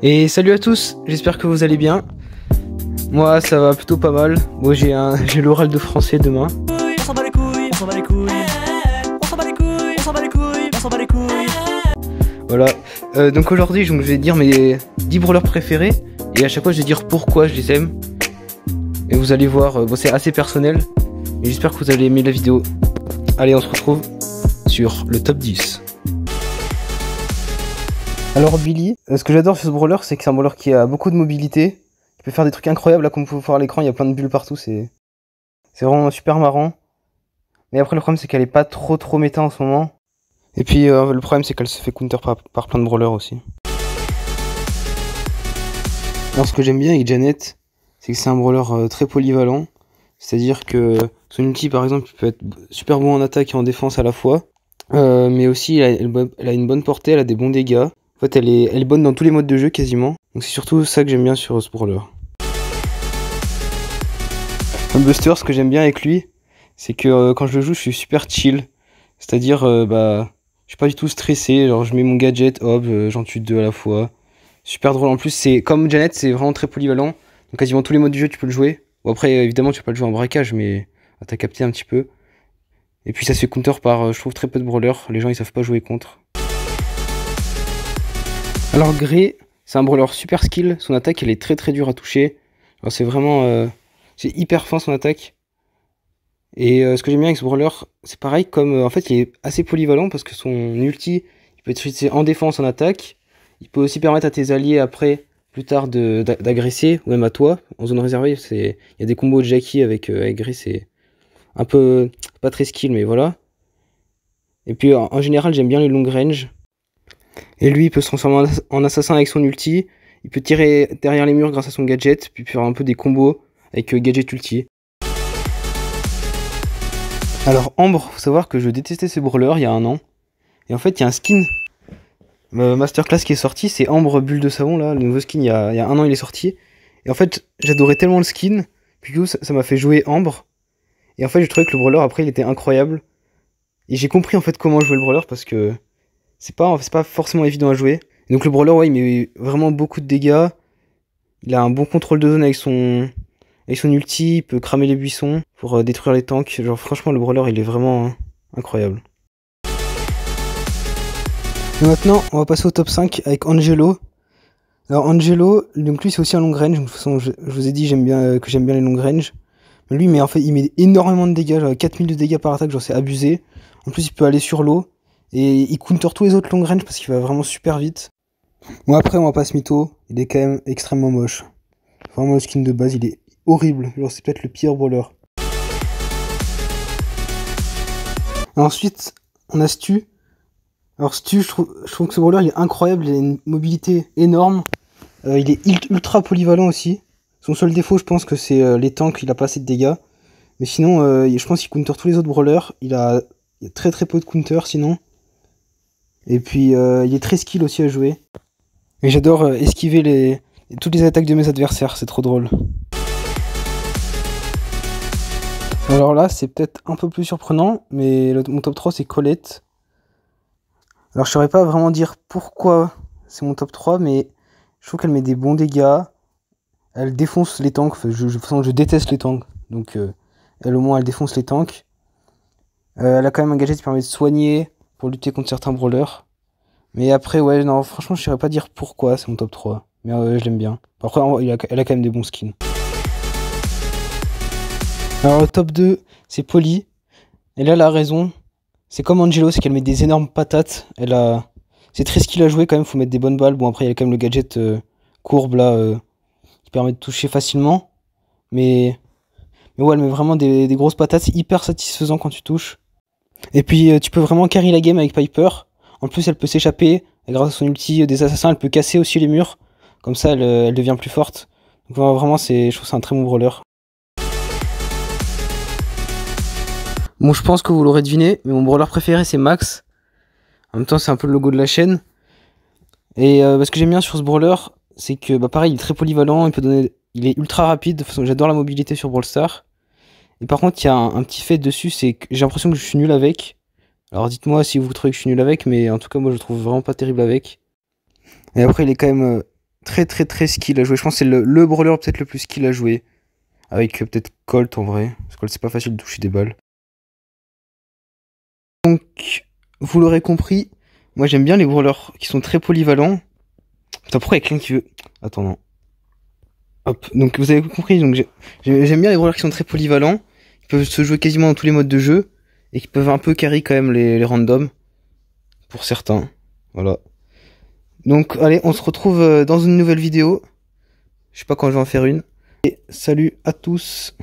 Et salut à tous, j'espère que vous allez bien. Moi ça va plutôt pas mal. Moi j'ai l'oral de français demain. On s'en bat les couilles, on s'en bat les couilles, on s'en bat les couilles, on s'en bat les couilles, on s'en bat les couilles. Voilà, donc aujourd'hui je vais dire mes 10 brawlers préférés. Et à chaque fois je vais dire pourquoi je les aime. Et vous allez voir, bon, c'est assez personnel. Mais j'espère que vous allez aimer la vidéo. Allez, on se retrouve sur le top 10. Alors Billy, ce que j'adore sur ce brawler, c'est que c'est un brawler qui a beaucoup de mobilité. Il peut faire des trucs incroyables, là comme vous pouvez voir à l'écran, il y a plein de bulles partout, c'est vraiment super marrant. Mais après le problème c'est qu'elle est pas trop méta en ce moment. Et puis le problème c'est qu'elle se fait counter par plein de brawlers aussi. Alors ce que j'aime bien avec Janet, c'est que c'est un brawler très polyvalent. C'est-à-dire que son ulti par exemple il peut être super bon en attaque et en défense à la fois. Mais aussi elle a une bonne portée, elle a des bons dégâts. En fait elle est bonne dans tous les modes de jeu quasiment. Donc c'est surtout ça que j'aime bien sur ce brawler. Un Buster, ce que j'aime bien avec lui, c'est que quand je le joue je suis super chill. C'est-à-dire je suis pas du tout stressé, genre je mets mon gadget, hop, j'en tue deux à la fois. Super drôle, en plus c'est comme Janet, c'est vraiment très polyvalent. Donc quasiment tous les modes du jeu tu peux le jouer. Bon après évidemment tu peux pas le jouer en braquage, mais t'as capté un petit peu. Et puis ça se fait counter par je trouve très peu de brawlers, les gens ils savent pas jouer contre. Alors Grey, c'est un brawler super skill, son attaque elle est très dure à toucher. Alors c'est vraiment c'est hyper fin son attaque. Et ce que j'aime bien avec ce brawler, c'est pareil, comme en fait il est assez polyvalent parce que son ulti, il peut être utilisé en défense, en attaque. Il peut aussi permettre à tes alliés après, plus tard, d'agresser, ou même à toi, en zone réservée. Il y a des combos de Jackie avec Grey, c'est un peu pas très skill, mais voilà. Et puis en général, j'aime bien les long range. Et lui, il peut se transformer en assassin avec son ulti. Il peut tirer derrière les murs grâce à son gadget, puis faire un peu des combos avec gadget ulti. Alors Ambre, faut savoir que je détestais ce brawler il y a un an. Et en fait, il y a un skin Masterclass qui est sorti, c'est Ambre Bulle de Savon, là, le nouveau skin, il y a un an il est sorti. Et en fait, j'adorais tellement le skin, puis du coup, ça m'a fait jouer Ambre. Et en fait, j'ai trouvé que le brawler, après, il était incroyable. Et j'ai compris en fait comment jouer le brawler, parce que c'est pas forcément évident à jouer. Et donc le brawler, ouais, il met vraiment beaucoup de dégâts. Il a un bon contrôle de zone avec son ulti, il peut cramer les buissons pour détruire les tanks. Genre franchement le brawler il est vraiment incroyable. Et maintenant on va passer au top 5 avec Angelo. Alors Angelo, donc lui c'est aussi un long range, de toute façon je vous ai dit que j'aime bien les long range. Mais lui mais en fait il met énormément de dégâts, genre 4000 de dégâts par attaque, genre c'est abusé. En plus il peut aller sur l'eau et il counter tous les autres long range parce qu'il va vraiment super vite. Bon après on va pas se mytho, il est quand même extrêmement moche. Vraiment le skin de base il est horrible, genre c'est peut-être le pire brawler. Ensuite on a Stu. Alors Stu, je trouve que ce brawler il est incroyable, il a une mobilité énorme. Il est ultra polyvalent aussi. Son seul défaut je pense que c'est les tanks, il a pas assez de dégâts. Mais sinon je pense qu'il counter tous les autres brawlers. Il a très peu de counter sinon. Et puis il est très skill aussi à jouer. Et j'adore esquiver toutes les attaques de mes adversaires, c'est trop drôle. Alors là, c'est peut-être un peu plus surprenant, mais mon top 3 c'est Colette. Alors je saurais pas vraiment dire pourquoi c'est mon top 3, mais je trouve qu'elle met des bons dégâts. Elle défonce les tanks, de toute façon je déteste les tanks, donc elle au moins elle défonce les tanks. Elle a quand même un gadget qui permet de soigner pour lutter contre certains brawlers. Mais après, ouais, non, franchement, je saurais pas dire pourquoi c'est mon top 3. Mais je l'aime bien. Après, elle a quand même des bons skins. Alors, le top 2, c'est Polly. Et là, elle a raison. C'est comme Angelo, c'est qu'elle met des énormes patates. C'est très skill à jouer quand même, faut mettre des bonnes balles. Bon, après, il y a quand même le gadget courbe là, qui permet de toucher facilement. Mais ouais, elle met vraiment des grosses patates. C'est hyper satisfaisant quand tu touches. Et puis, tu peux vraiment carry la game avec Piper. En plus, elle peut s'échapper. Grâce à son ulti des assassins, elle peut casser aussi les murs. Comme ça, elle devient plus forte. Donc vraiment, je trouve que c'est un très bon brawler. Bon, je pense que vous l'aurez deviné, mais mon brawler préféré, c'est Max. En même temps, c'est un peu le logo de la chaîne. Et ce que j'aime bien sur ce brawler, c'est que, pareil, il est très polyvalent. Il est ultra rapide. De toute façon, j'adore la mobilité sur Brawl Stars. Et par contre, il y a un petit fait dessus, c'est que j'ai l'impression que je suis nul avec. Alors dites-moi si vous trouvez que je suis nul avec, mais en tout cas moi je le trouve vraiment pas terrible avec. Et après il est quand même très skill à jouer. Je pense que c'est le brawler peut-être le plus skill à jouer. Avec peut-être Colt en vrai. Parce que Colt c'est pas facile de toucher des balles. Donc, vous l'aurez compris, moi j'aime bien les brawlers qui sont très polyvalents. Putain, pourquoi il y a quelqu'un qui veut... Attends, non. Hop, donc vous avez compris, donc j'aime bien les brawlers qui sont très polyvalents. Ils peuvent se jouer quasiment dans tous les modes de jeu. Et qui peuvent un peu carry quand même les randoms. Pour certains. Voilà. Donc allez, on se retrouve dans une nouvelle vidéo. Je sais pas quand je vais en faire une. Et salut à tous.